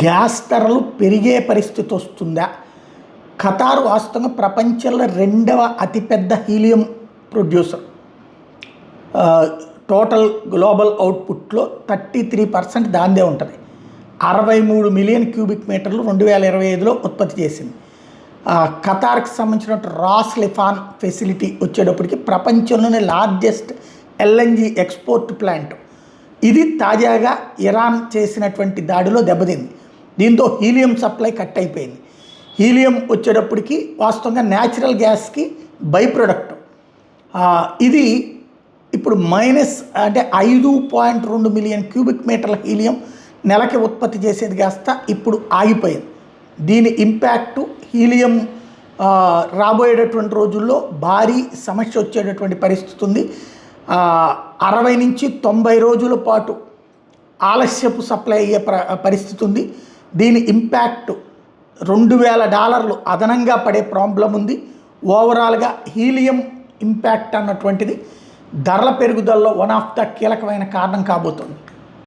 Gas ధరలు పెరిగే పరిస్థితి వస్తుందా? ఖతార్ వాస్తవంగా ప్రపంచంలో రెండవ అతిపెద్ద హీలియం ప్రొడ్యూసర్. టోటల్ గ్లోబల్ అవుట్పుట్లో 33% దాందే ఉంటుంది. 63 మిలియన్ క్యూబిక్ మీటర్లు 2025లో ఉత్పత్తి చేసింది. ఖతార్కి సంబంధించిన రాస్ లిఫాన్ ఫెసిలిటీ వచ్చేటప్పటికి ప్రపంచంలోనే లార్జెస్ట్ ఎల్ఎన్జి ఎక్స్పోర్ట్ ప్లాంట్. ఇది తాజాగా ఇరాన్ చేసినటువంటి దాడిలో దెబ్బతింది. దీంతో హీలియం సప్లై కట్ అయిపోయింది. హీలియం వచ్చేటప్పటికి వాస్తవంగా న్యాచురల్ గ్యాస్కి బై ప్రొడక్ట్. ఇది ఇప్పుడు అంటే 5.2 మిలియన్ క్యూబిక్ మీటర్ల హీలియం నెలకి ఉత్పత్తి చేసేది కాస్త ఇప్పుడు ఆగిపోయింది. దీని ఇంపాక్టు హీలియం రాబోయేటటువంటి రోజుల్లో భారీ సమస్య వచ్చేటటువంటి పరిస్థితి ఉంది. 60 నుంచి 90 రోజుల పాటు ఆలస్యపు సప్లై అయ్యే పరిస్థితి ఉంది. దీని ఇంపాక్ట్ $2,000 అదనంగా పడే ప్రాబ్లం ఉంది. ఓవరాల్గా హీలియం ఇంపాక్ట్ అన్నటువంటిది ధరల పెరుగుదలలో వన్ ఆఫ్ ద కీలకమైన కారణం కాబోతుంది.